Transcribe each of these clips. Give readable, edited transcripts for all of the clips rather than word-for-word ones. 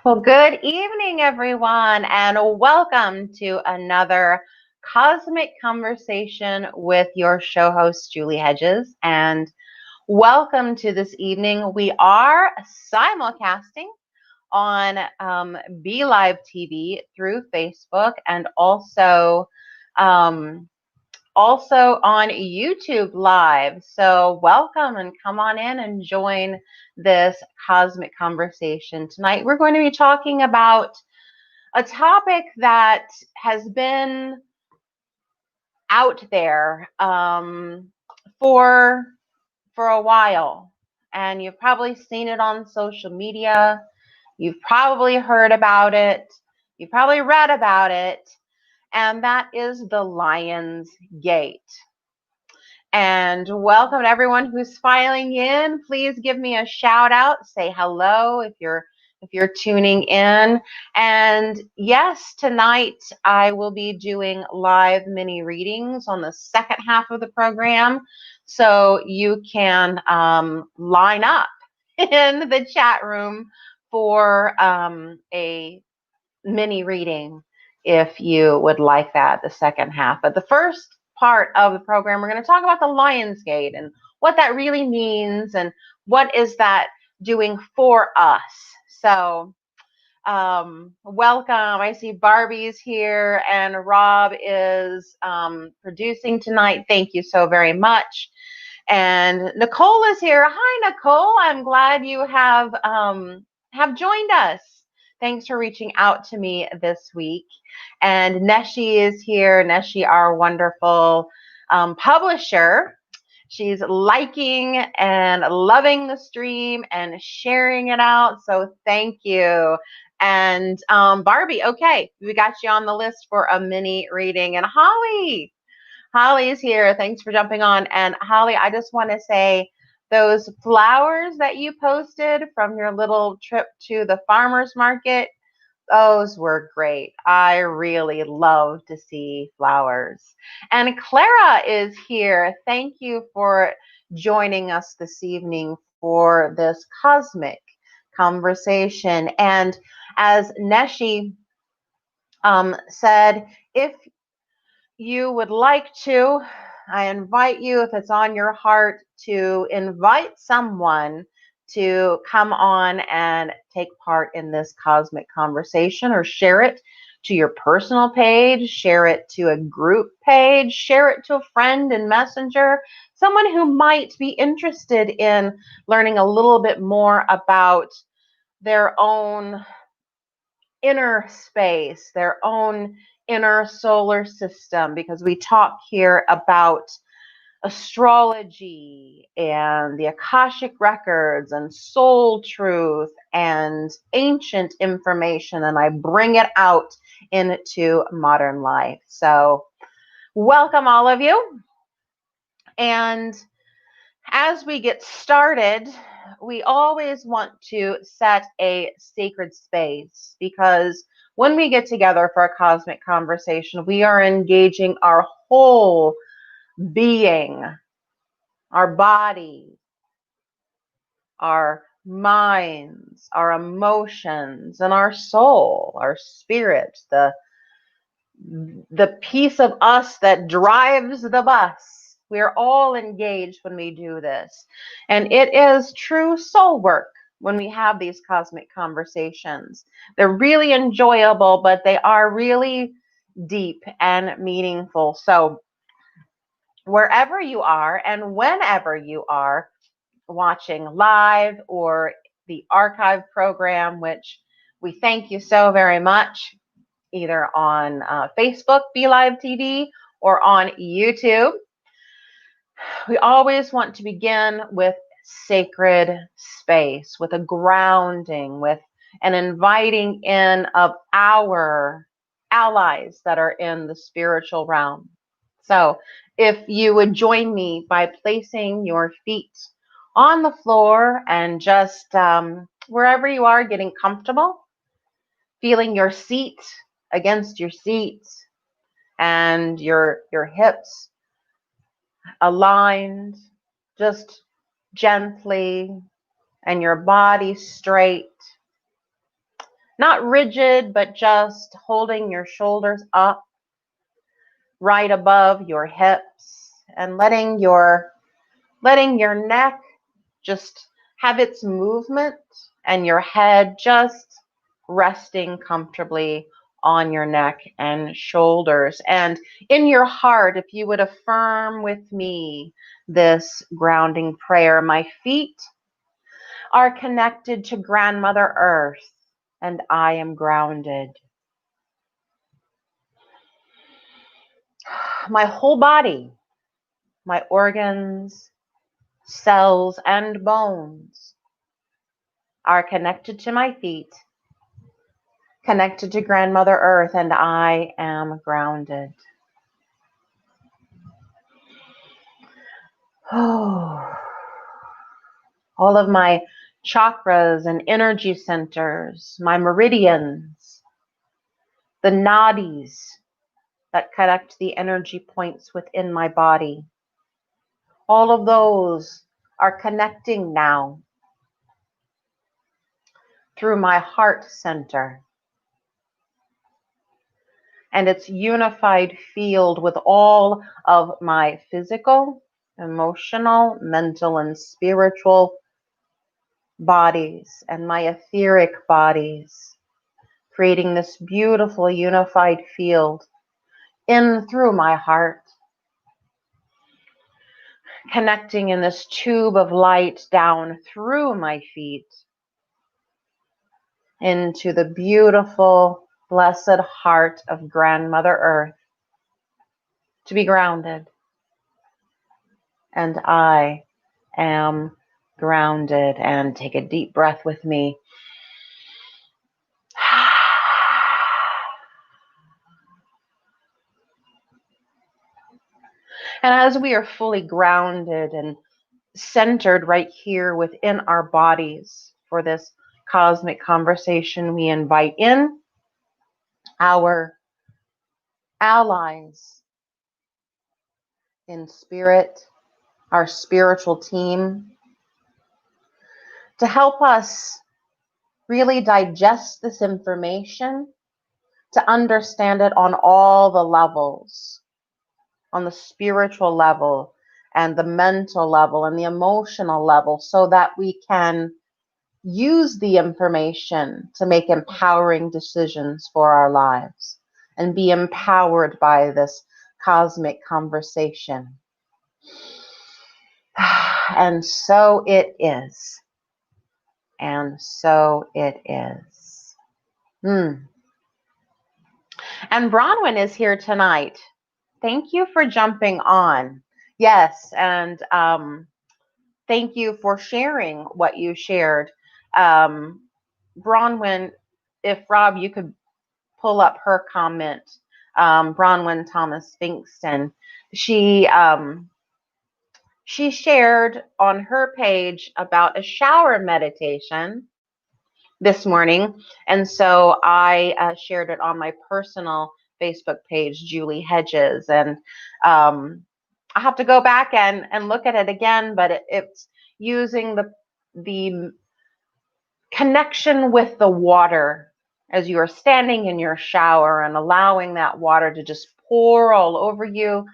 Well, good evening, everyone, and welcome to another Cosmic Conversation with your show host, Julie Hedges. And welcome to this evening. We are simulcasting on BeLiveTV through Facebook and also on YouTube Live. So welcome and come on in and join this cosmic conversation. Tonight we're going to be talking about a topic that has been out there for a while, and you've probably seen it on social media. You've probably heard about it. You've probably read about it, and that is the Lion's Gate. And welcome to everyone who's filing in. Please give me a shout out. Say hello if you're tuning in. And yes, tonight I will be doing live mini readings on the second half of the program, so you can line up in the chat room for a mini reading if you would like that, the second half. But the first part of the program, we're going to talk about the Lion's Gate and what that really means and what is that doing for us. So welcome. I see Barbie's here and Rob is producing tonight. Thank you so very much. And Nicole is here. Hi, Nicole. I'm glad you have joined us. Thanks for reaching out to me this week. And Neshi is here. Neshi, our wonderful publisher. She's liking and loving the stream and sharing it out. So thank you. And Barbie, okay, we got you on the list for a mini reading. And Holly is here. Thanks for jumping on. And Holly, I just want to say those flowers that you posted from your little trip to the farmer's market, those were great. I really love to see flowers. And Clara is here. Thank you for joining us this evening for this cosmic conversation. And as Neshi said, if you would like to, I invite you, if it's on your heart, to invite someone to come on and take part in this cosmic conversation, or share it to your personal page, share it to a group page, share it to a friend in Messenger, someone who might be interested in learning a little bit more about their own inner space, their own inner solar system, because we talk here about astrology and the Akashic records and soul truth and ancient information, and I bring it out into modern life. So welcome all of you. And as we get started, we always want to set a sacred space, because when we get together for a cosmic conversation, we are engaging our whole being, our body, our minds, our emotions, and our soul, our spirit, the piece of us that drives the bus. We're all engaged when we do this. And it is true soul work when we have these cosmic conversations. They're really enjoyable, but they are really deep and meaningful. So wherever you are and whenever you are watching live or the archive program, which we thank you so very much, either on Facebook, BeLiveTV, or on YouTube. We always want to begin with sacred space, with a grounding, with an inviting in of our allies that are in the spiritual realm. So if you would join me by placing your feet on the floor and just wherever you are, getting comfortable, feeling your seat against your seat and your hips aligned just gently, and your body straight. Not rigid, but just holding your shoulders up right above your hips and letting your neck just have its movement and your head just resting comfortably on your neck and shoulders. And in your heart, if you would affirm with me this grounding prayer, my feet are connected to Grandmother Earth and I am grounded. My whole body, my organs, cells, and bones are connected to my feet, connected to Grandmother Earth, and I am grounded. Oh, all of my chakras and energy centers, my meridians, the nadis that connect the energy points within my body, all of those are connecting now through my heart center and its unified field with all of my physical, emotional, mental, and spiritual bodies and my etheric bodies, creating this beautiful unified field in through my heart, connecting in this tube of light down through my feet into the beautiful, blessed heart of Grandmother Earth to be grounded. And I am grounded. And take a deep breath with me. And as we are fully grounded and centered right here within our bodies for this cosmic conversation, we invite in our allies in spirit, our spiritual team, to help us really digest this information, to understand it on all the levels, on the spiritual level and the mental level and the emotional level, so that we can use the information to make empowering decisions for our lives and be empowered by this cosmic conversation. And so it is. And so it is. And Bronwyn is here tonight. Thank you for jumping on. Yes, and thank you for sharing what you shared. Bronwyn, if Rob, you could pull up her comment. Bronwyn Thomas Finkston. She shared on her page about a shower meditation this morning. And so I shared it on my personal Facebook page, Julie Hedges. And I have to go back and look at it again, but it's using the connection with the water as you are standing in your shower and allowing that water to just pour all over you.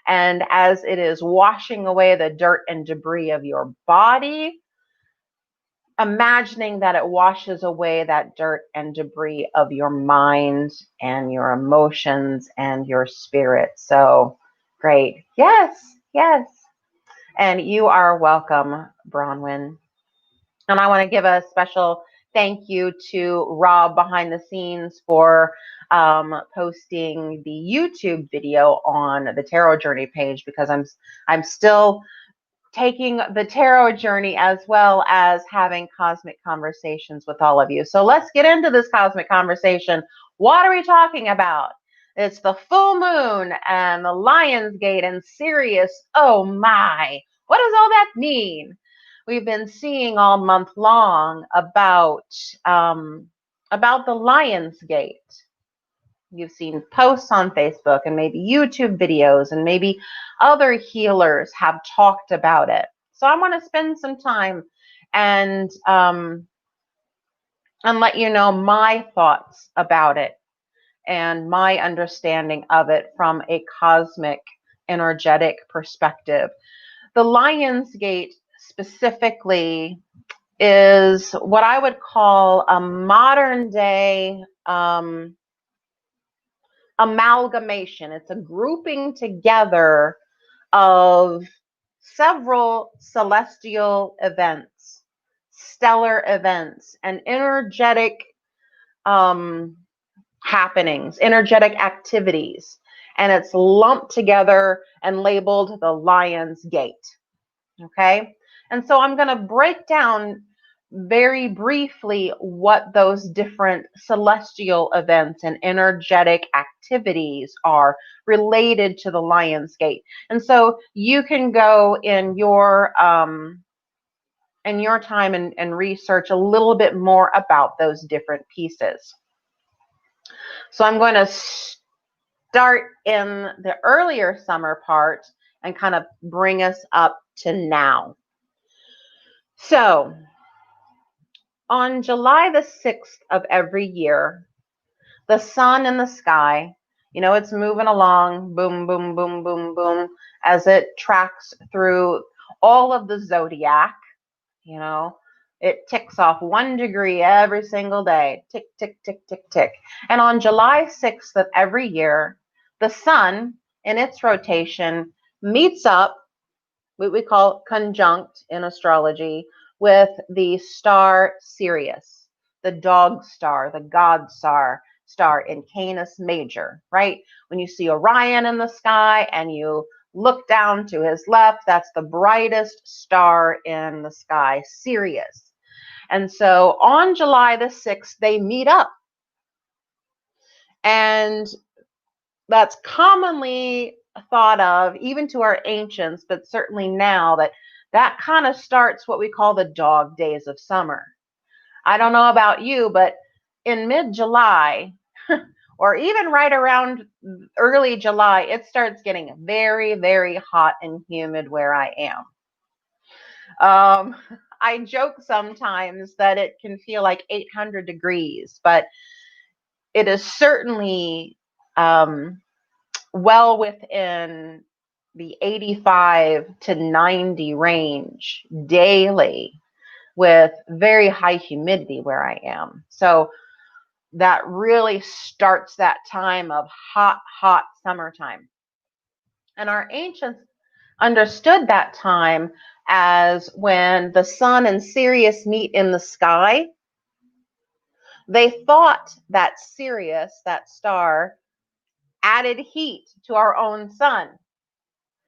And as it is washing away the dirt and debris of your body, imagining that it washes away that dirt and debris of your mind and your emotions and your spirit. So great. Yes, yes. And you are welcome, Bronwyn. And I want to give a special thank you to Rob behind the scenes for posting the YouTube video on the Tarot Journey page, because I'm still taking the tarot journey as well as having cosmic conversations with all of you. So let's get into this cosmic conversation. What are we talking about? It's the full moon and the Lion's Gate and Sirius. Oh my, what does all that mean? We've been seeing all month long about the Lion's Gate. You've seen posts on Facebook and maybe YouTube videos, and maybe other healers have talked about it. So I want to spend some time and and let you know my thoughts about it and my understanding of it from a cosmic, energetic perspective. The Lion's Gate specifically is what I would call a modern day amalgamation. It's a grouping together of several celestial events, stellar events, and energetic happenings, energetic activities. And it's lumped together and labeled the Lion's Gate. Okay. And so I'm going to break down very briefly what those different celestial events and energetic activities are related to the Lion's Gate. And so you can go in your time and research a little bit more about those different pieces. So I'm going to start in the earlier summer part and kind of bring us up to now. So on July the 6th of every year, the sun in the sky, it's moving along, boom, boom, boom, boom, boom, as it tracks through all of the zodiac. It ticks off 1 degree every single day, tick, tick, tick, tick, tick. And on July 6th of every year, the sun in its rotation meets up, what we call conjunct in astrology, with the star Sirius, the dog star, the god star in Canus Major, right? When you see Orion in the sky and you look down to his left, that's the brightest star in the sky, Sirius. And so on July the 6th, they meet up. And that's commonly thought of, even to our ancients, but certainly now, that kind of starts what we call the dog days of summer. I don't know about you, but in mid-July, or even right around early July, it starts getting very, very hot and humid where I am. I joke sometimes that it can feel like 800 degrees, but it is certainly well within the 85 to 90 range daily with very high humidity where I am. So that really starts that time of hot, hot summertime. And our ancients understood that time as when the sun and Sirius meet in the sky. They thought that Sirius, that star, added heat to our own sun.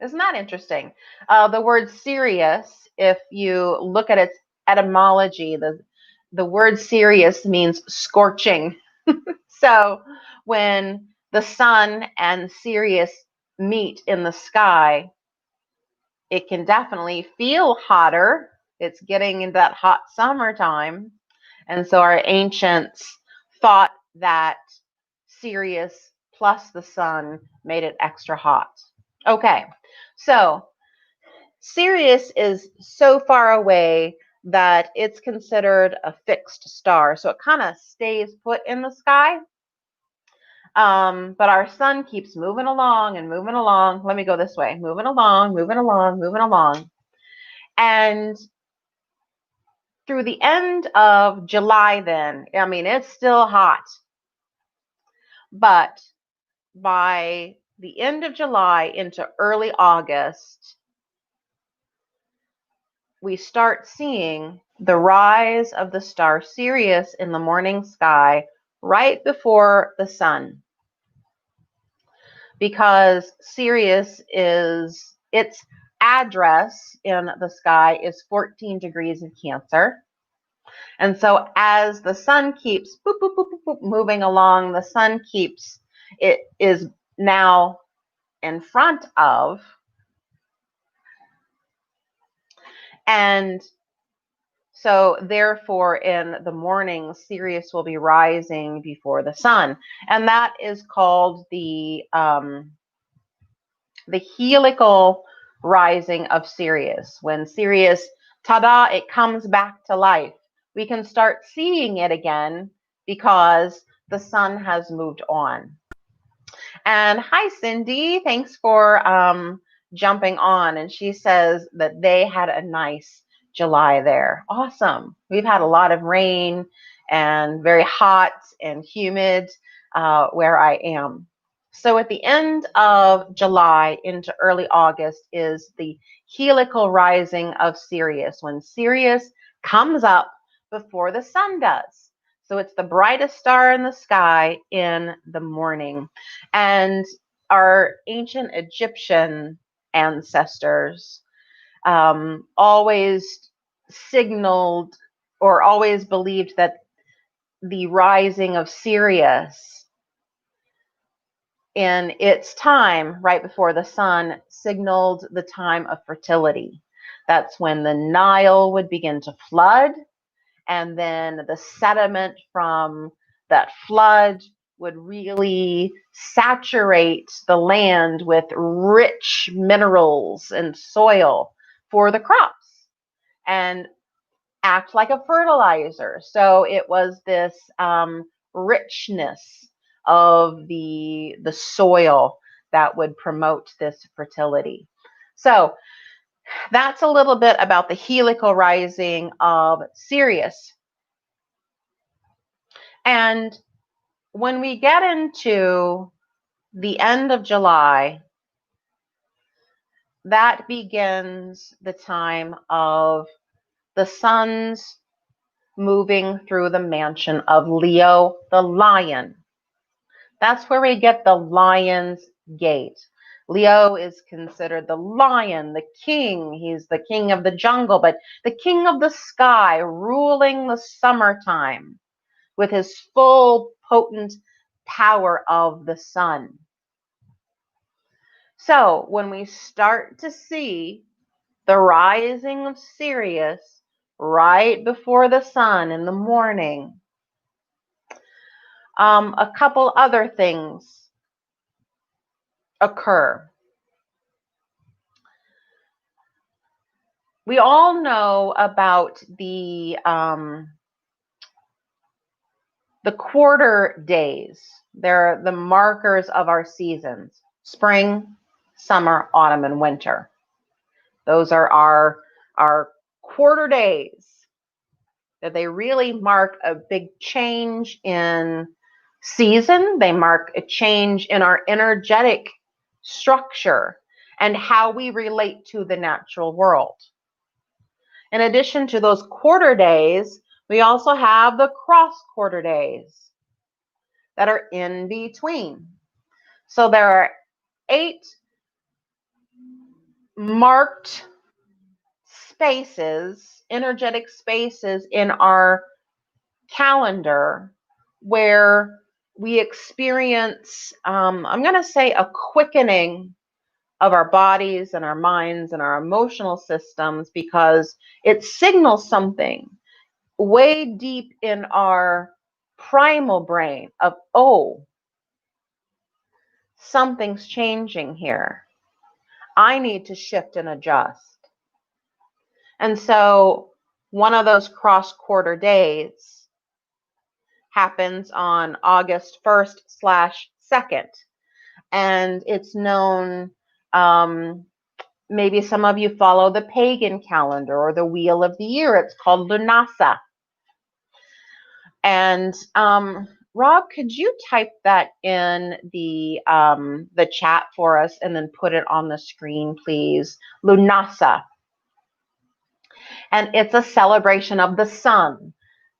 Isn't that interesting? The word Sirius, if you look at its etymology, the word Sirius means scorching. So when the sun and Sirius meet in the sky, it can definitely feel hotter. It's getting into that hot summertime. And so our ancients thought that Sirius plus the sun made it extra hot. Okay, so Sirius is so far away that it's considered a fixed star. So it kind of stays put in the sky. But our sun keeps moving along and moving along. Let me go this way. Moving along, moving along, moving along. And through the end of July then, I mean, it's still hot. But by the end of July into early August, we start seeing the rise of the star Sirius in the morning sky right before the sun. Because Sirius is, its address in the sky is 14 degrees of Cancer. And so as the sun keeps boop, boop, boop, boop, boop, moving along, the sun keeps, it is now in front of, and so therefore in the morning, Sirius will be rising before the sun. And that is called the heliacal rising of Sirius. When Sirius, ta-da, it comes back to life. we can start seeing it again because the sun has moved on. And hi, Cindy. Thanks for jumping on. And she says that they had a nice July there. Awesome. We've had a lot of rain and very hot and humid where I am. So at the end of July into early August is the helical rising of Sirius, when Sirius comes up before the sun does. So it's the brightest star in the sky in the morning. And our ancient Egyptian ancestors always signaled or always believed that the rising of Sirius in its time right before the sun signaled the time of fertility. That's when the Nile would begin to flood, and then the sediment from that flood would really saturate the land with rich minerals and soil for the crops and act like a fertilizer. So it was this richness of the soil that would promote this fertility. So that's a little bit about the helical rising of Sirius. And when we get into the end of July, that begins the time of the sun's moving through the mansion of Leo the lion. That's where we get the lion's gate. Leo is considered the lion, the king. He's the king of the jungle, but the king of the sky, ruling the summertime with his full potent power of the sun. So when we start to see the rising of Sirius right before the sun in the morning, a couple other things occur. We all know about the quarter days. They're the markers of our seasons: spring, summer, autumn, and winter. Those are our quarter days. That they really mark a big change in season. They mark a change in our energetic structure and how we relate to the natural world. In addition to those quarter days, we also have the cross quarter days that are in between. So there are 8 marked spaces, energetic spaces in our calendar where we experience, I'm going to say, a quickening of our bodies and our minds and our emotional systems, because it signals something way deep in our primal brain of, oh, something's changing here. I need to shift and adjust. And so one of those cross quarter days happens on August 1st/2nd. And it's known, maybe some of you follow the pagan calendar or the wheel of the year. It's called Lunasa. And Rob, could you type that in the chat for us and then put it on the screen, please? Lunasa. And it's a celebration of the sun.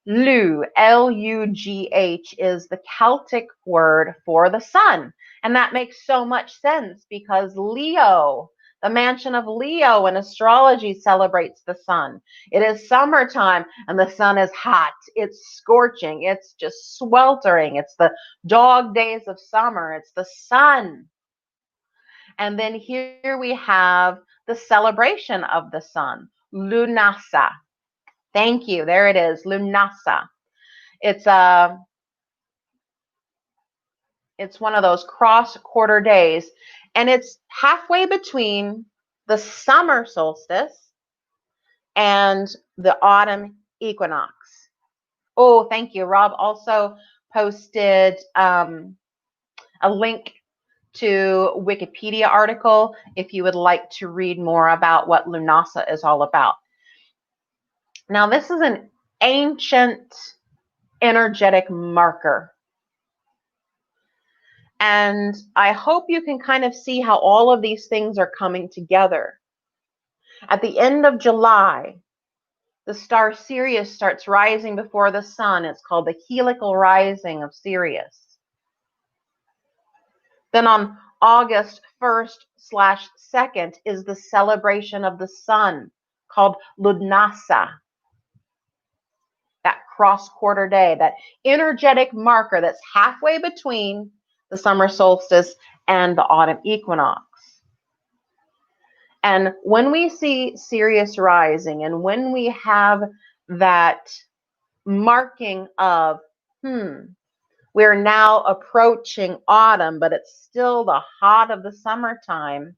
Lu, L-U-G-H, is the Celtic word for the sun. And that makes so much sense because Leo, the mansion of Leo in astrology, celebrates the sun. It is summertime and the sun is hot. It's scorching. It's just sweltering. It's the dog days of summer. It's the sun. And then here we have the celebration of the sun, Lunasa. Thank you. There it is, Lunasa. It's one of those cross quarter days, and it's halfway between the summer solstice and the autumn equinox. Oh, thank you. Rob also posted a link to Wikipedia article if you would like to read more about what Lunasa is all about. Now, this is an ancient energetic marker. And I hope you can kind of see how all of these things are coming together. At the end of July, the star Sirius starts rising before the sun. It's called the helical rising of Sirius. Then on August 1st/2nd is the celebration of the sun called Lunasa. That cross-quarter day, that energetic marker that's halfway between the summer solstice and the autumn equinox. And when we see Sirius rising and when we have that marking of, we're now approaching autumn, but it's still the hot of the summertime,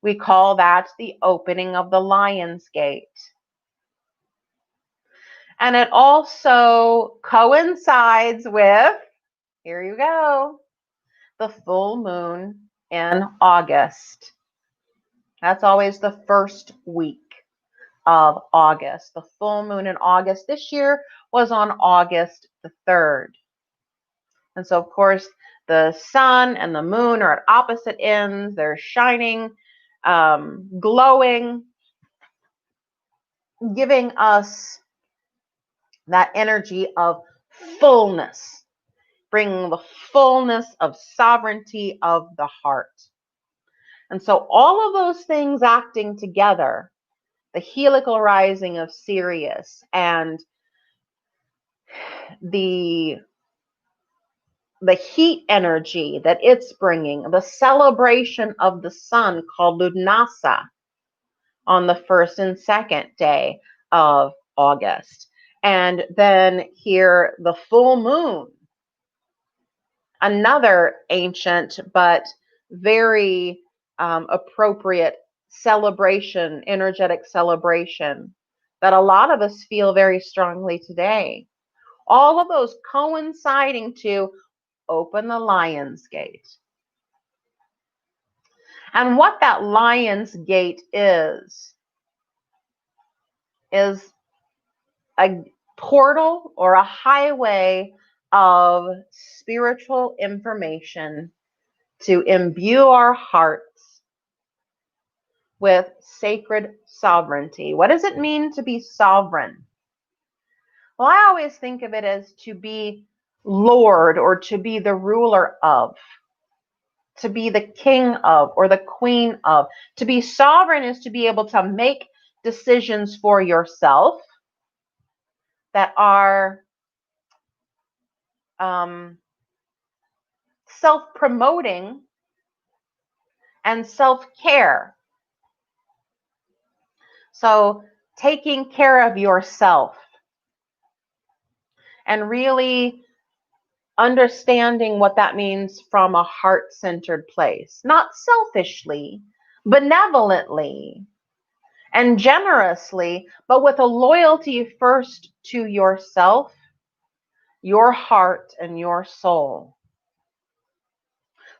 we call that the opening of the Lion's Gate. And it also coincides with, here you go, the full moon in August. That's always the first week of August. The full moon in August this year was on August the 3rd. And so, of course, the sun and the moon are at opposite ends. They're shining, glowing, giving us that energy of fullness, bringing the fullness of sovereignty of the heart. And so all of those things acting together, the helical rising of Sirius and the heat energy that it's bringing, the celebration of the sun called Lunasa on the 1st and 2nd day of August. And then here the full moon, another ancient but very appropriate celebration, energetic celebration that a lot of us feel very strongly today. All of those coinciding to open the Lion's Gate. And what that Lion's Gate is a portal or a highway of spiritual information to imbue our hearts with sacred sovereignty. What does it mean to be sovereign? Well, I always think of it as to be Lord or to be the ruler of, to be the king of or the queen of. To be sovereign is to be able to make decisions for yourself that are self-promoting and self-care. So taking care of yourself and really understanding what that means from a heart-centered place, not selfishly, benevolently, and generously, but with a loyalty first to yourself, your heart, and your soul.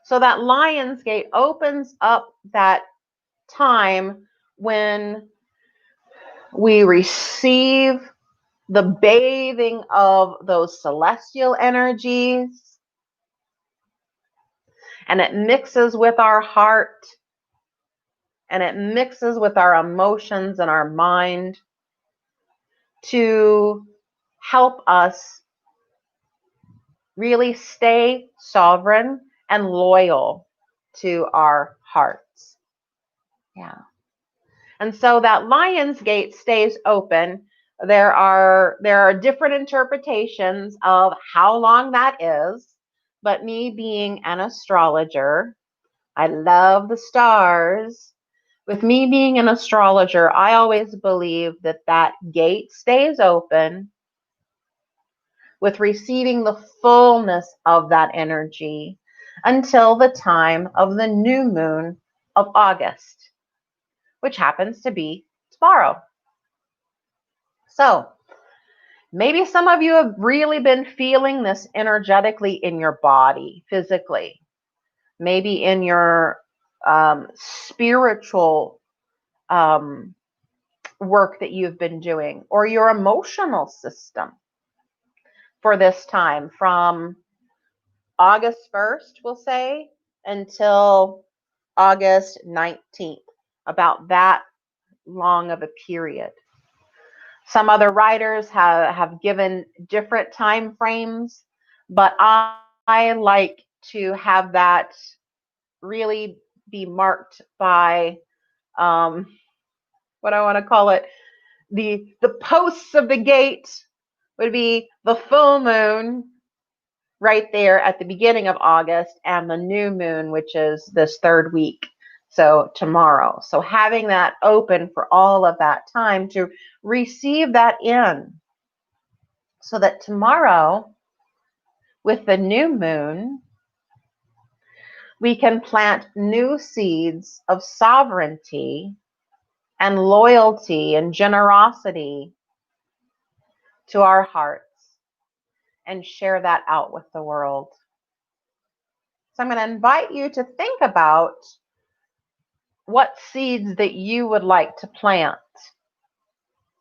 So that Lion's Gate opens up that time when we receive the bathing of those celestial energies, and it mixes with our heart, and it mixes with our emotions and our mind to help us really stay sovereign and loyal to our hearts. Yeah. And so that Lion's Gate stays open. There are different interpretations of how long that is, but me being an astrologer, I love the stars. With me being an astrologer, I always believe that that gate stays open with receiving the fullness of that energy until the time of the new moon of August, which happens to be tomorrow. So Maybe some of you have really been feeling this energetically in your body, physically, maybe in your spiritual work that you've been doing, or your emotional system for this time from August 1st, we'll say, until August 19th, about that long of a period. Some other writers have given different time frames, but I like to have that really be marked by what I want to call it. The posts of the gate would be the full moon right there at the beginning of August and the new moon, which is this third week. So tomorrow. So having that open for all of that time to receive that in, so that tomorrow with the new moon, we can plant new seeds of sovereignty and loyalty and generosity to our hearts and share that out with the world. So I'm going to invite you to think about what seeds that you would like to plant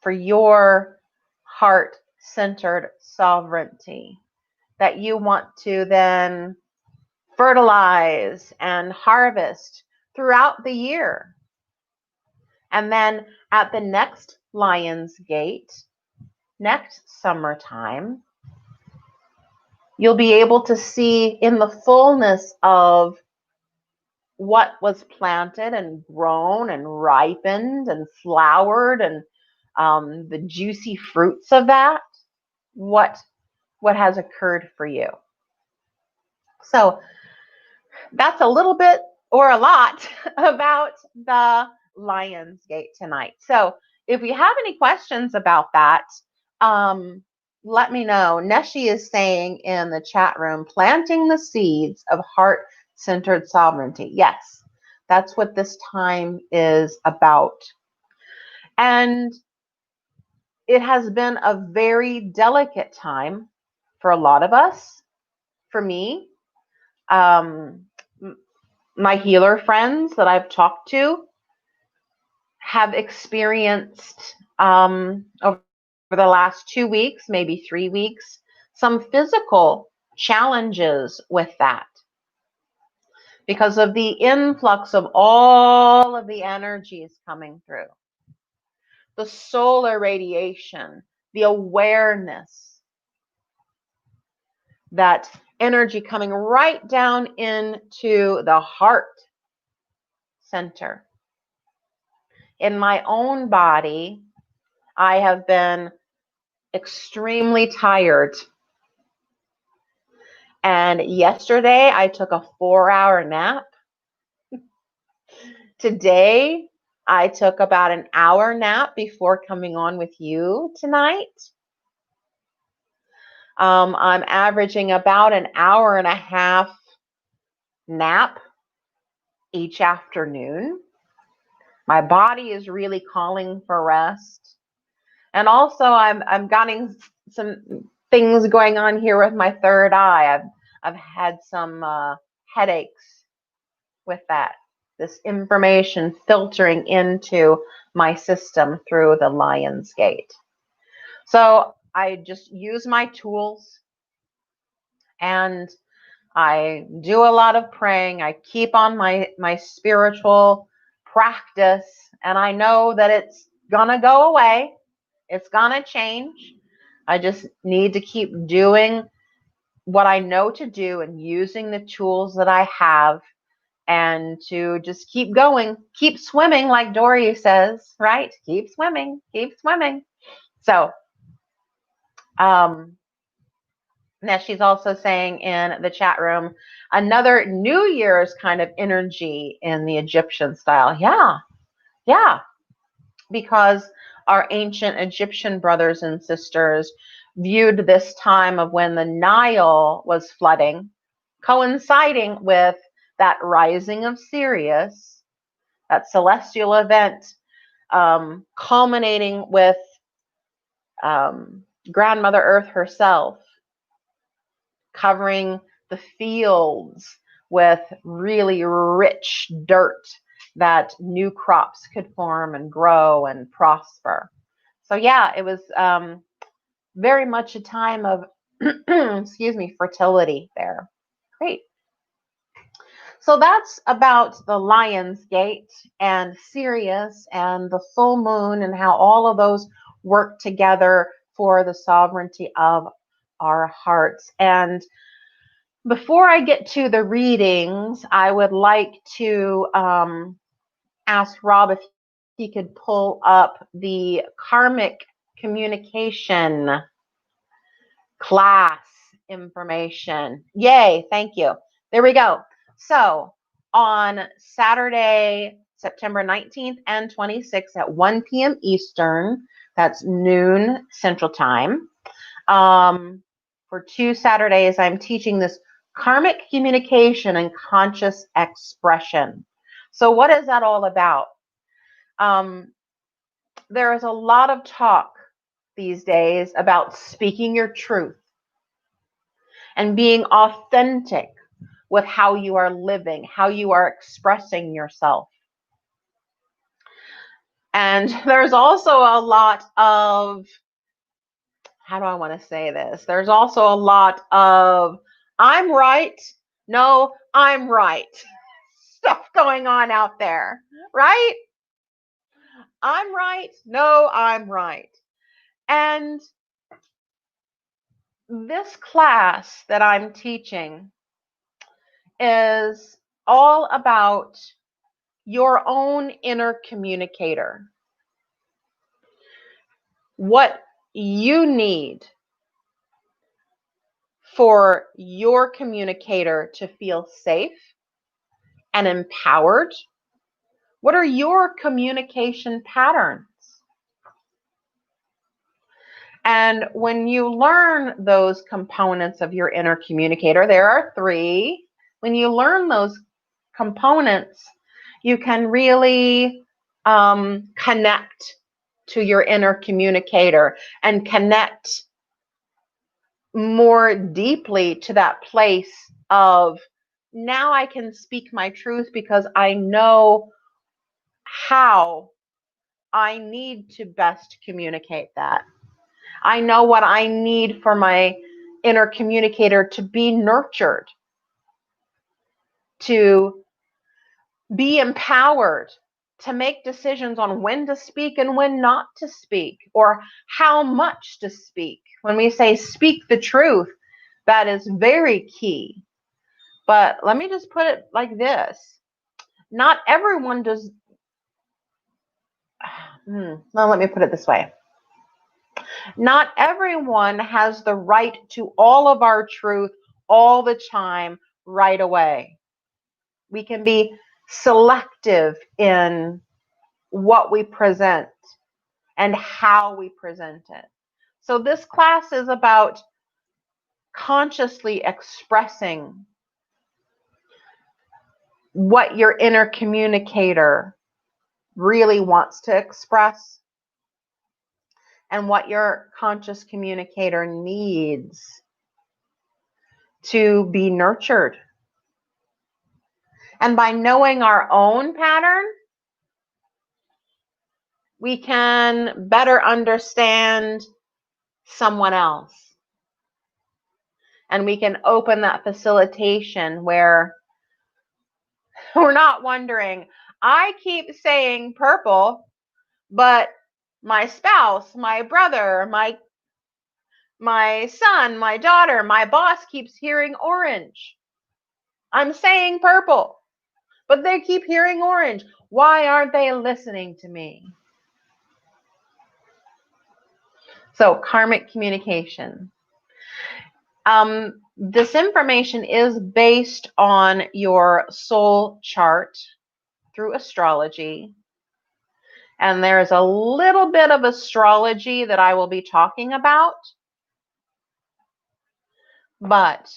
for your heart-centered sovereignty that you want to then fertilize and harvest throughout the year. And then at the next Lion's Gate, next summertime, you'll be able to see in the fullness of what was planted and grown and ripened and flowered and the juicy fruits of that, what has occurred for you. So that's a little bit or a lot about the Lion's Gate tonight. So if you have any questions about that, let me know. Neshi is saying in the chat room, planting the seeds of heart-centered sovereignty. Yes, that's what this time is about. And it has been a very delicate time for a lot of us. For me, my healer friends that I've talked to have experienced over the last 2 weeks, maybe 3 weeks, some physical challenges with that because of the influx of all of the energies coming through. The solar radiation, the awareness, that energy coming right down into the heart center. In my own body, I have been extremely tired. And yesterday I took a 4-hour nap. Today I took about an hour nap before coming on with you tonight. I'm averaging about an hour and a half nap each afternoon. My body is really calling for rest. And also I'm getting some things going on here with my third eye. I've had some headaches with that. This information filtering into my system through the Lion's Gate. So I just use my tools and I do a lot of praying. I keep on my spiritual practice, and I know that it's gonna go away. It's gonna change. I just need to keep doing what I know to do and using the tools that I have, and to just keep going, keep swimming, like Dory says, right? Keep swimming, keep swimming. So, now she's also saying in the chat room, another New Year's kind of energy in the Egyptian style. Yeah, because our ancient Egyptian brothers and sisters viewed this time of when the Nile was flooding, coinciding with that rising of Sirius, that celestial event, culminating with Grandmother Earth herself, covering the fields with really rich dirt that new crops could form and grow and prosper. So yeah, it was very much a time of, excuse me, fertility there. Great. So that's about the Lion's Gate and Sirius and the full moon and how all of those work together for the sovereignty of our hearts. And before I get to the readings, I would like to ask Rob if he could pull up the karmic communication class information. Yay, thank you. There we go. So on Saturday, September 19th and 26th at 1 p.m. Eastern, that's noon Central Time. For 2 Saturdays, I'm teaching this karmic communication and conscious expression. So what is that all about? There is a lot of talk these days about speaking your truth and being authentic with how you are living, how you are expressing yourself. And there's also a lot of, how do I want to say this? There's also a lot of, I'm right, no, I'm right stuff going on out there, right? I'm right, no, I'm right. And this class that I'm teaching is all about your own inner communicator. What you need for your communicator to feel safe and empowered. What are your communication patterns? And when you learn those components of your inner communicator, there are 3. When you learn those components, you can really connect to your inner communicator and connect more deeply to that place of, now I can speak my truth because I know how I need to best communicate that. I know what I need for my inner communicator to be nurtured, to be empowered, to make decisions on when to speak and when not to speak, or how much to speak. When we say speak the truth, that is very key. But let me just put it like this. Not everyone does. Well, let me put it this way. Not everyone has the right to all of our truth all the time right away. We can be selective in what we present and how we present it. So this class is about consciously expressing what your inner communicator really wants to express and what your conscious communicator needs to be nurtured. And by knowing our own pattern, we can better understand someone else. And we can open that facilitation where we're not wondering, I keep saying purple, but my spouse, my brother, my son, my daughter, my boss keeps hearing orange. I'm saying purple, but they keep hearing orange. Why aren't they listening to me? So karmic communication. This information is based on your soul chart through astrology. And there's a little bit of astrology that I will be talking about. But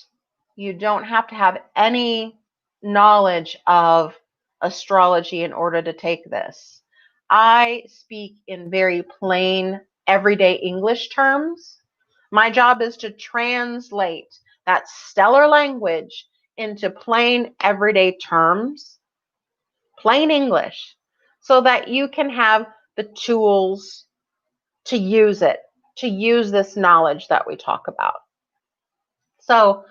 you don't have to have any knowledge of astrology in order to take this. I speak in very plain, everyday English terms. My job is to translate that stellar language into plain everyday terms, plain English, so that you can have the tools to use it, to use this knowledge that we talk about. So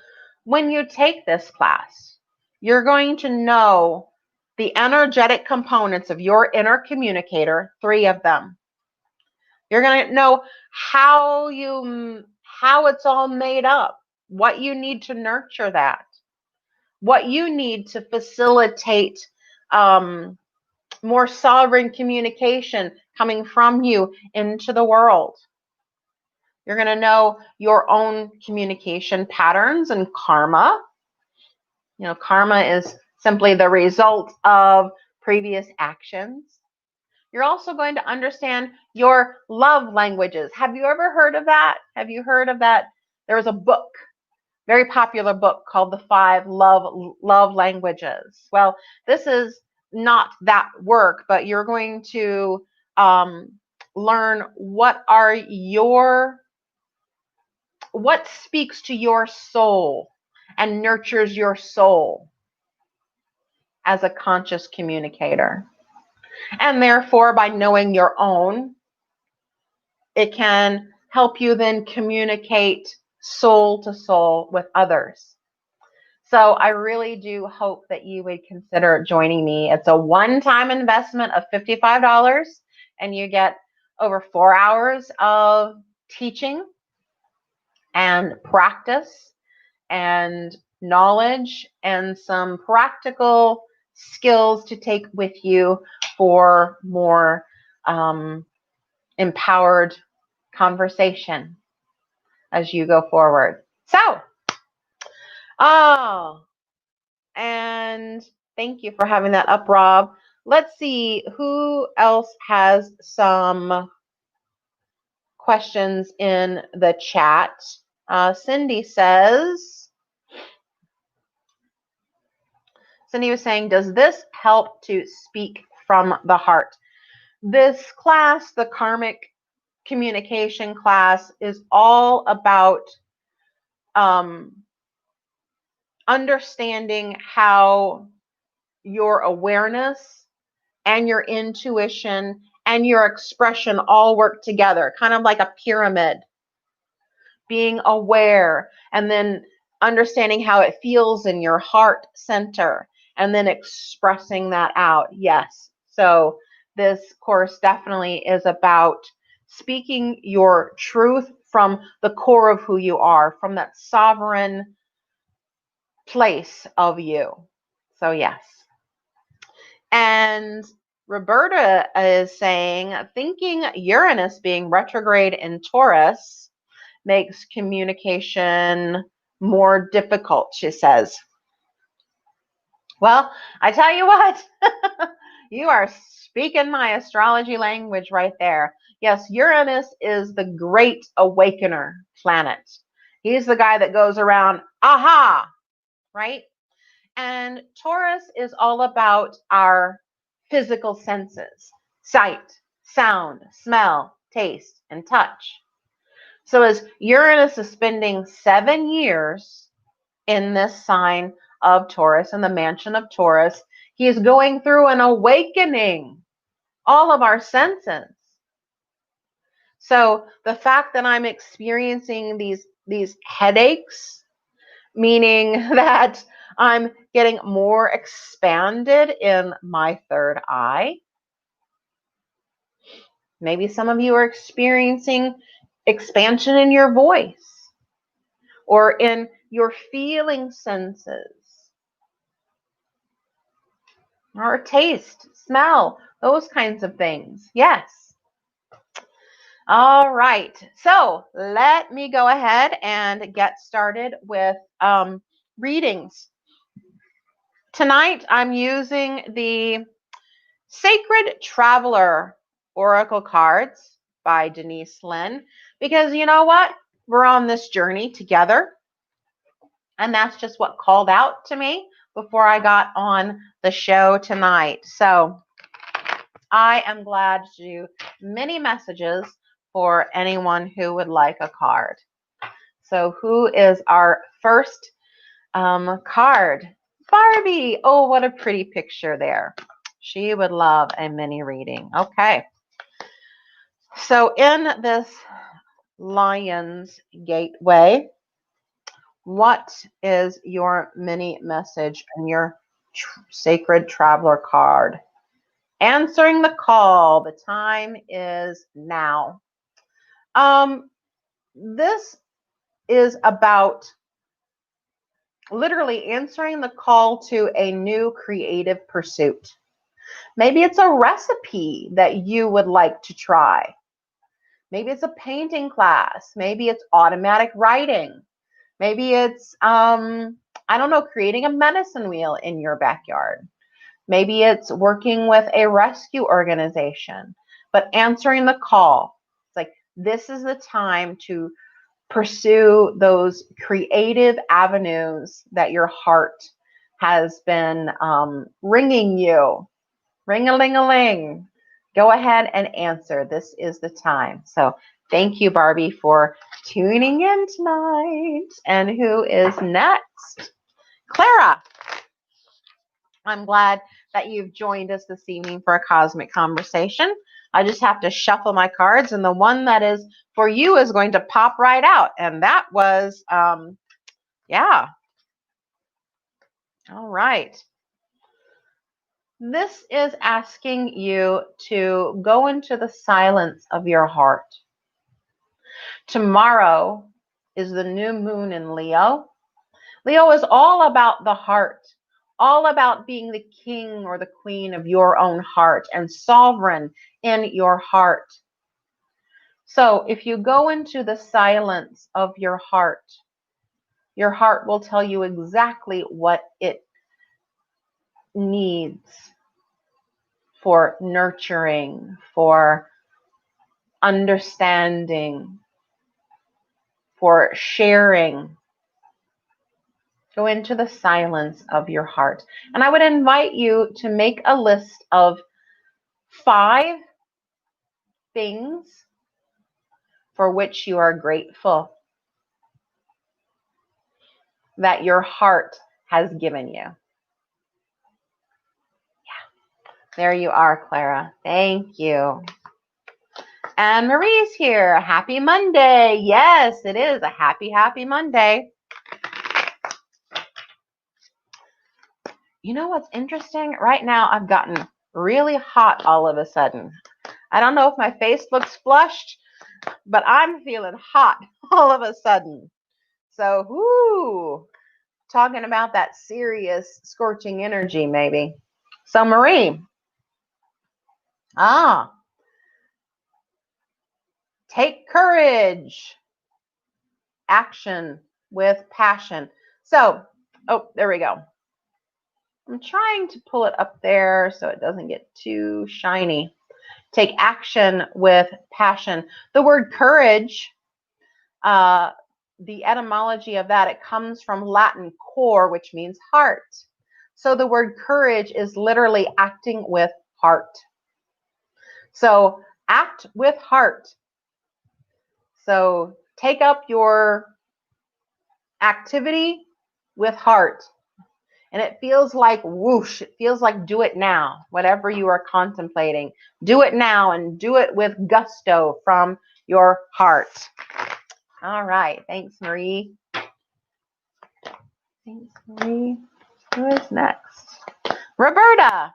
when you take this class, you're going to know the energetic components of your inner communicator, 3 of them. You're going to know how it's all made up, what you need to nurture that, what you need to facilitate more sovereign communication coming from you into the world. You're going to know your own communication patterns and karma. You know, karma is simply the result of previous actions. You're also going to understand your love languages. Have you ever heard of that? Have you heard of that? There was a book, very popular book called The 5 Love Languages. Well, this is not that work, but you're going to learn what speaks to your soul and nurtures your soul as a conscious communicator. And therefore, by knowing your own, it can help you then communicate soul to soul with others. So I really do hope that you would consider joining me. It's a one-time investment of $55, and you get over 4 hours of teaching and practice and knowledge and some practical skills to take with you for more empowered conversation as you go forward. So, and thank you for having that up, Rob. Let's see who else has some questions in the chat. Cindy was saying, does this help to speak from the heart? This class, the karmic communication class, is all about understanding how your awareness and your intuition and your expression all work together, kind of like a pyramid. Being aware and then understanding how it feels in your heart center and then expressing that out. Yes. So this course definitely is about speaking your truth from the core of who you are, from that sovereign place of you. So yes. And Roberta is saying, thinking Uranus being retrograde in Taurus makes communication more difficult, she says. Well, I tell you what, you are speaking my astrology language right there. Yes, Uranus is the great awakener planet. He's the guy that goes around, aha, right? And Taurus is all about our physical senses, sight, sound, smell, taste, and touch. So as Uranus is spending 7 years in this sign of Taurus, in the mansion of Taurus, he is going through an awakening all of our senses. So the fact that I'm experiencing these headaches, meaning that I'm getting more expanded in my third eye. Maybe some of you are experiencing expansion in your voice or in your feeling senses or taste, smell, those kinds of things. Yes. All right. So let me go ahead and get started with readings. Tonight, I'm using the Sacred Traveler Oracle cards by Denise Lynn, because you know what? We're on this journey together. And that's just what called out to me before I got on the show tonight. So I am glad to do many messages for anyone who would like a card. So who is our first card? Barbie. Oh, what a pretty picture there. She would love a mini reading. Okay. So in this Lion's Gateway, what is your mini message and your sacred traveler card? Answering the call. The time is now. This is about literally answering the call to a new creative pursuit. Maybe it's a recipe that you would like to try. Maybe it's a painting class. Maybe it's automatic writing. Maybe it's, I don't know, creating a medicine wheel in your backyard. Maybe it's working with a rescue organization, but answering the call. It's like, this is the time to pursue those creative avenues that your heart has been ringing you. Ring-a-ling-a-ling. Go ahead and answer. This is the time. So thank you, Barbie, for tuning in tonight. And who is next? Clara. I'm glad that you've joined us this evening for a cosmic conversation. I just have to shuffle my cards, and the one that is for you is going to pop right out. And that was, yeah. All right. This is asking you to go into the silence of your heart. Tomorrow is the new moon in Leo. Leo is all about the heart, all about being the king or the queen of your own heart and sovereign in your heart. So if you go into the silence of your heart will tell you exactly what it needs for nurturing, for understanding, for sharing. Go into the silence of your heart. And I would invite you to make a list of 5 things for which you are grateful that your heart has given you. There you are, Clara. Thank you. And Marie's here. Happy Monday. Yes, it is a happy, happy Monday. You know what's interesting? Right now, I've gotten really hot all of a sudden. I don't know if my face looks flushed, but I'm feeling hot all of a sudden. So, whoo, talking about that Sirius scorching energy, maybe. So, Marie, take courage, action with passion. So, oh, there we go. I'm trying to pull it up there so it doesn't get too shiny. Take action with passion. The word courage, the etymology of that, it comes from Latin cor, which means heart. So the word courage is literally acting with heart. So act with heart. So take up your activity with heart. And it feels like whoosh. It feels like do it now. Whatever you are contemplating, do it now and do it with gusto from your heart. All right. Thanks, Marie. Thanks, Marie. Who is next? Roberta.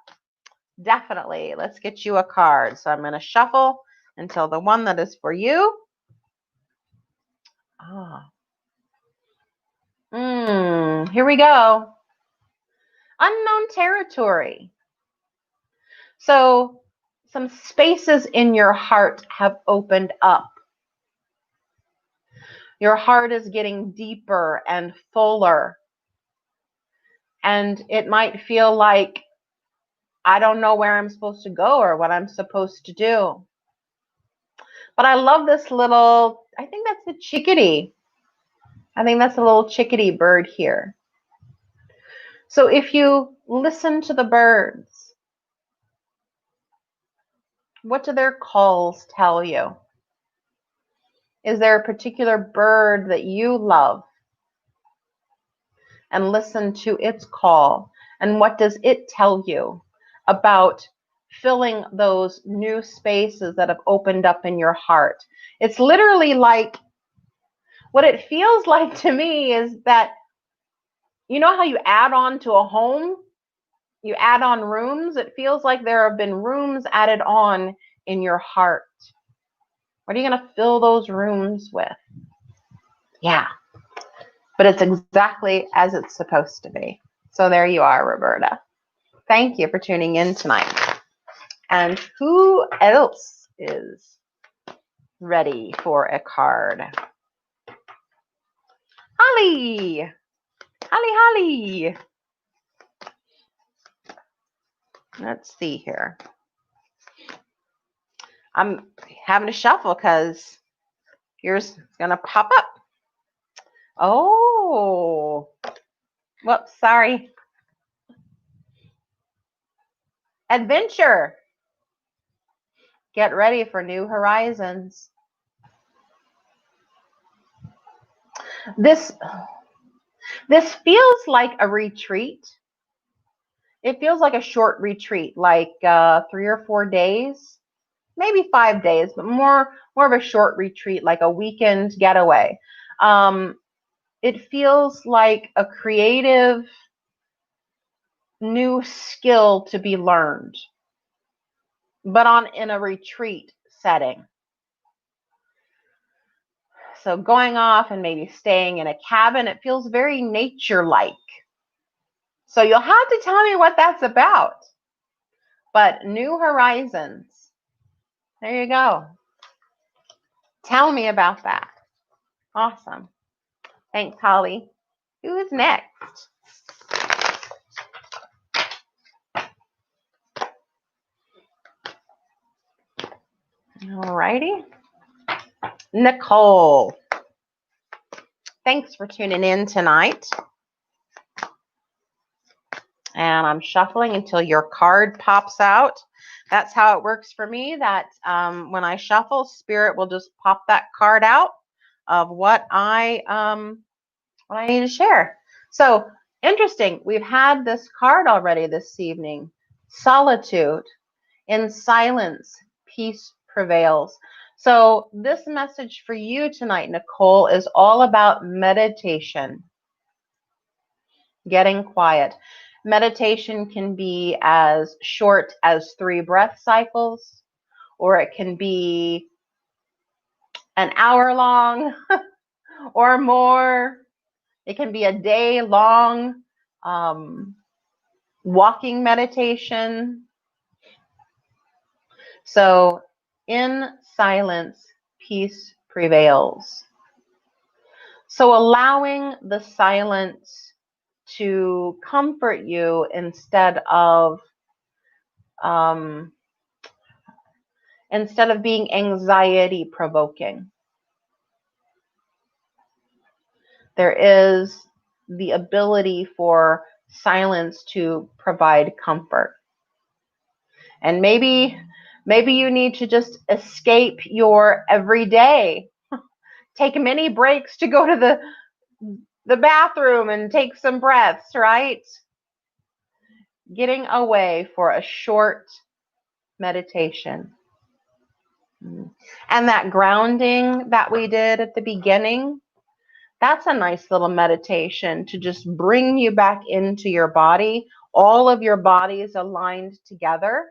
Definitely. Let's get you a card. So I'm going to shuffle until the one that is for you. Here we go. Unknown territory. So some spaces in your heart have opened up. Your heart is getting deeper and fuller. And it might feel like, I don't know where I'm supposed to go or what I'm supposed to do. But I love this little, I think that's the chickadee. I think that's a little chickadee bird here. So if you listen to the birds, what do their calls tell you? Is there a particular bird that you love? And listen to its call. And what does it tell you about filling those new spaces that have opened up in your heart? It's literally like, what it feels like to me is that, you know how you add on to a home? You add on rooms. It feels like there have been rooms added on in your heart. What are you going to fill those rooms with? Yeah, but it's exactly as it's supposed to be. So there you are, Roberta. Thank you for tuning in tonight. And who else is ready for a card? Holly. Holly. Let's see here. I'm having to shuffle because yours is going to pop up. Oh, whoops, sorry. Adventure. Get ready for new horizons. This feels like a retreat. It feels like a short retreat, like 3 or 4 days, maybe 5 days, but more of a short retreat, like a weekend getaway. It feels like a creative new skill to be learned, but in a retreat setting. So going off and maybe staying in a cabin, it feels very nature-like. So you'll have to tell me what that's about. But new horizons. There you go. Tell me about that. Awesome. Thanks, Holly. Who is next? All righty. Nicole. Thanks for tuning in tonight. And I'm shuffling until your card pops out. That's how it works for me, that when I shuffle, Spirit will just pop that card out of what I need to share. So interesting. We've had this card already this evening. Solitude. In silence, peace prevails. So this message for you tonight, Nicole, is all about meditation. Getting quiet. Meditation can be as short as 3 breath cycles, or it can be an hour long or more. It can be a day long walking meditation. So in silence, peace prevails. So allowing the silence to comfort you instead of being anxiety provoking. There is the ability for silence to provide comfort. And maybe you need to just escape your everyday. Take many breaks to go to the bathroom and take some breaths, right? Getting away for a short meditation. And that grounding that we did at the beginning, that's a nice little meditation to just bring you back into your body. All of your bodies aligned together.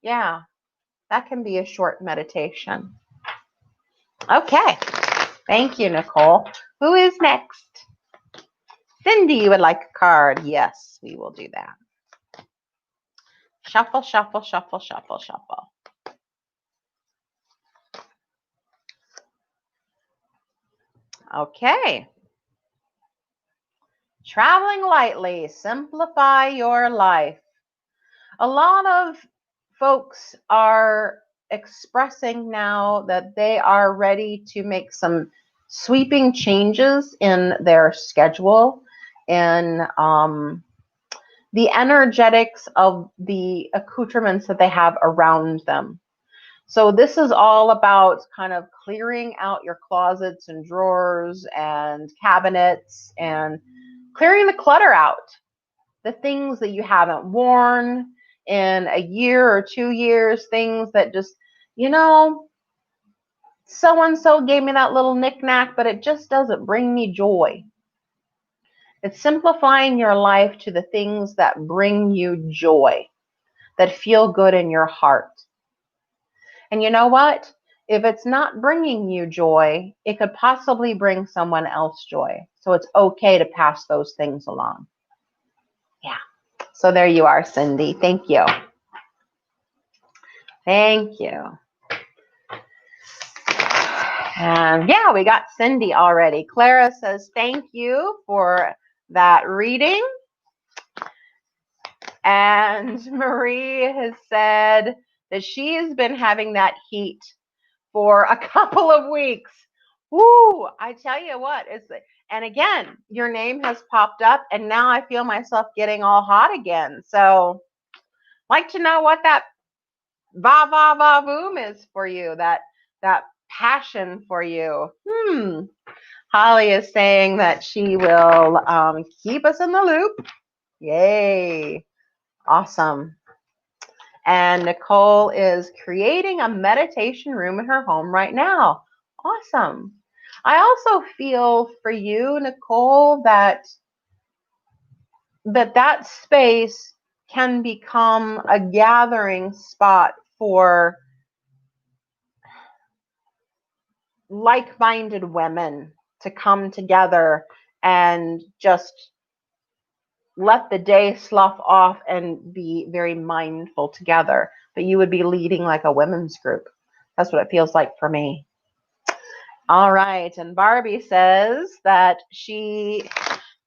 Yeah, that can be a short meditation. Okay. Thank you, Nicole. Who is next? Cindy, you would like a card? Yes, we will do that. Shuffle, shuffle, shuffle, shuffle, shuffle. Okay. Traveling lightly, simplify your life. A lot of folks are expressing now that they are ready to make some sweeping changes in their schedule and the energetics of the accoutrements that they have around them. So this is all about kind of clearing out your closets and drawers and cabinets and clearing the clutter out. The things that you haven't worn in a year or 2 years, things that just, so-and-so gave me that little knick-knack, but it just doesn't bring me joy. It's simplifying your life to the things that bring you joy, that feel good in your heart. And you know what? If it's not bringing you joy, it could possibly bring someone else joy. So it's okay to pass those things along. Yeah. So there you are, Cindy. Thank you. Thank you. And yeah, we got Cindy already. Clara says, thank you for that reading. And Marie has said that she's been having that heat for a couple of weeks. Woo, I tell you what, and again, your name has popped up and now I feel myself getting all hot again. So like to know what that va va va boom is for you, that passion for you. Holly is saying that she will keep us in the loop. Yay. Awesome. And Nicole is creating a meditation room in her home right now. Awesome. I also feel for you, Nicole, that space can become a gathering spot for like-minded women to come together and just let the day slough off and be very mindful together. But you would be leading like a women's group. That's what it feels like for me. All right. And Barbie says that she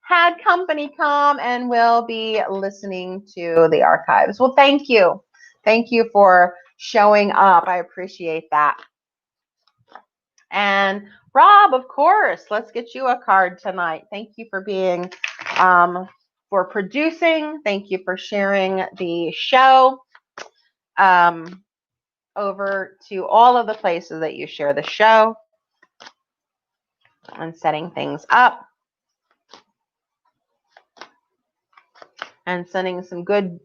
had company come and will be listening to the archives. Well, thank you. Thank you for showing up. I appreciate that. And Rob, of course, let's get you a card tonight. Thank you for being, for producing. Thank you for sharing the show over to all of the places that you share the show and setting things up and sending some good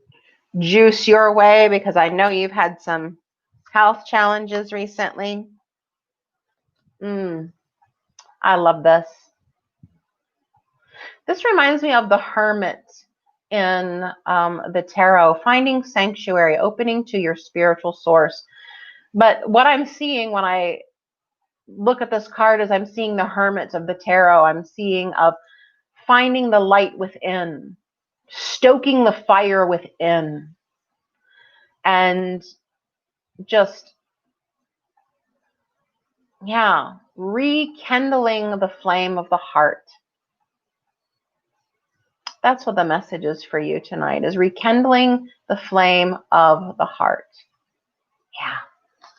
juice your way, because I know you've had some health challenges recently. I love this. This reminds me of the hermit in the tarot, finding sanctuary, opening to your spiritual source. But what I'm seeing when I look at this card is I'm seeing the hermit of the tarot. I'm seeing of finding the light within, stoking the fire within, and just, yeah, rekindling the flame of the heart. That's what the message is for you tonight, is rekindling the flame of the heart. Yeah,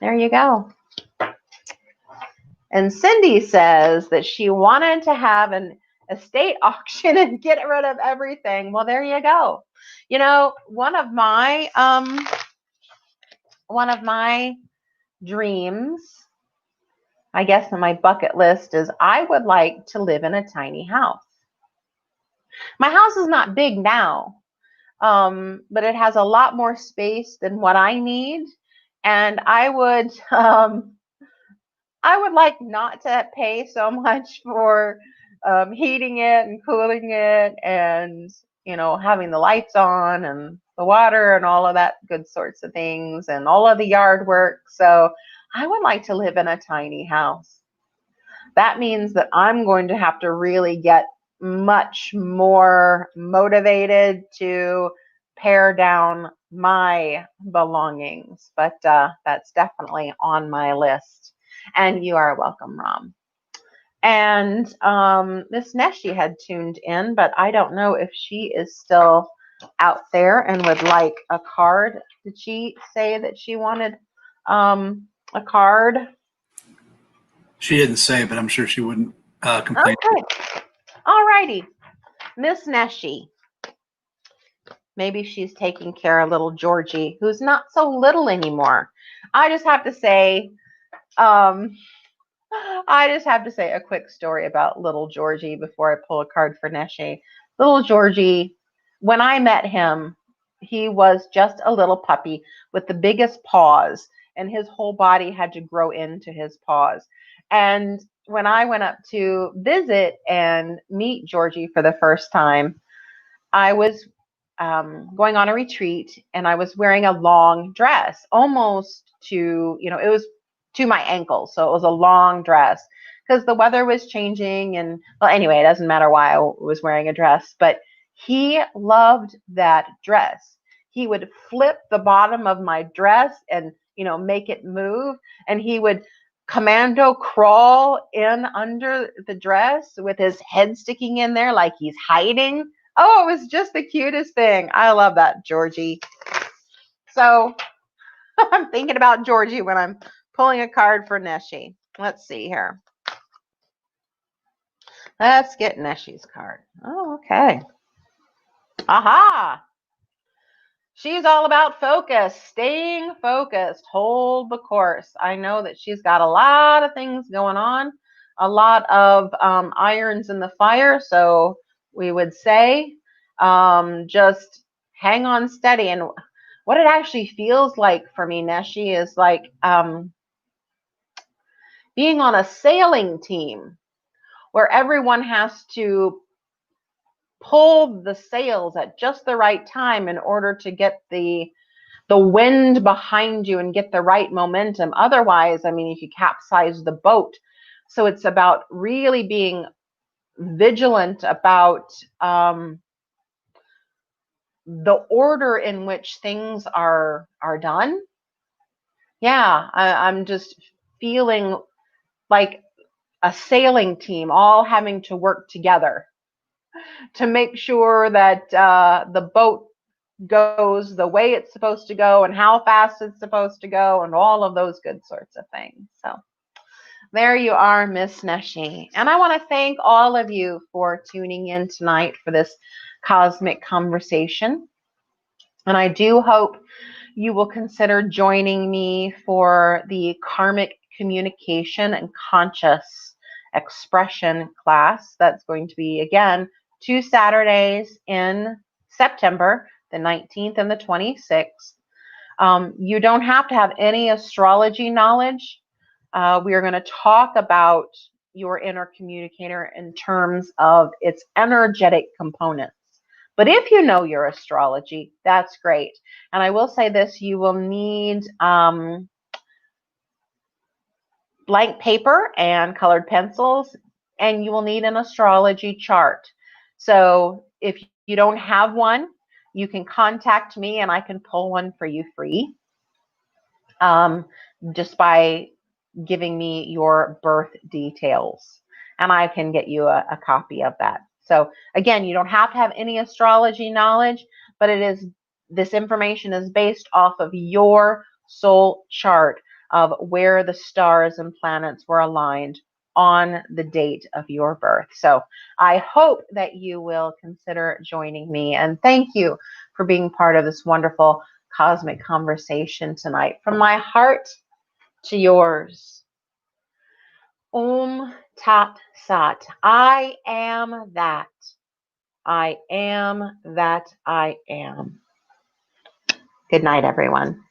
there you go. And Cindy says that she wanted to have an estate auction and get rid of everything. Well, there you go. You know, one of my dreams, I guess, on my bucket list is I would like to live in a tiny house. My house is not big now, but it has a lot more space than what I need. And I would like not to pay so much for heating it and cooling it and, having the lights on and the water and all of that good sorts of things and all of the yard work. So I would like to live in a tiny house. That means that I'm going to have to really get much more motivated to pare down my belongings, but that's definitely on my list. And you are welcome, Rom. And Miss Neshi had tuned in, but I don't know if she is still out there and would like a card. Did she say that she wanted a card? She didn't say, but I'm sure she wouldn't complain. Okay. All righty. Miss Neshi. Maybe she's taking care of little Georgie, who's not so little anymore. I just have to say, um, I just have to say a quick story about little Georgie before I pull a card for Neshe. Little Georgie, when I met him, he was just a little puppy with the biggest paws, and his whole body had to grow into his paws. And when I went up to visit and meet Georgie for the first time, I was going on a retreat and I was wearing a long dress, almost to, it was to my ankles. So it was a long dress because the weather was changing. And well, anyway, it doesn't matter why I was wearing a dress, but he loved that dress. He would flip the bottom of my dress and, make it move. And he would commando crawl in under the dress with his head sticking in there like he's hiding. Oh, it was just the cutest thing. I love that, Georgie. So I'm thinking about Georgie when I'm pulling a card for Neshe. Let's see here. Let's get Neshe's card. Oh, okay. Aha! She's all about focus, staying focused, hold the course. I know that she's got a lot of things going on, a lot of irons in the fire. So we would say just hang on steady. And what it actually feels like for me, Neshe, is like being on a sailing team where everyone has to pull the sails at just the right time in order to get the wind behind you and get the right momentum. Otherwise, I mean, if you capsize the boat. So it's about really being vigilant about the order in which things are done. Yeah, I'm just feeling like a sailing team all having to work together to make sure that the boat goes the way it's supposed to go and how fast it's supposed to go and all of those good sorts of things. So there you are, Miss Neshe. And I want to thank all of you for tuning in tonight for this cosmic conversation. And I do hope you will consider joining me for the karmic communication and conscious expression class. That's going to be, again, 2 Saturdays in September, the 19th and the 26th. You don't have to have any astrology knowledge. We are going to talk about your inner communicator in terms of its energetic components. But if you know your astrology, that's great. And I will say this, you will need blank paper and colored pencils, and you will need an astrology chart. So if you don't have one, you can contact me and I can pull one for you free just by giving me your birth details. And I can get you a copy of that. So again, you don't have to have any astrology knowledge, but this information is based off of your soul chart of where the stars and planets were aligned on the date of your birth. So I hope that you will consider joining me. And thank you for being part of this wonderful cosmic conversation tonight. From my heart to yours. Tat Sat. I am that. I am that I am. Good night, everyone.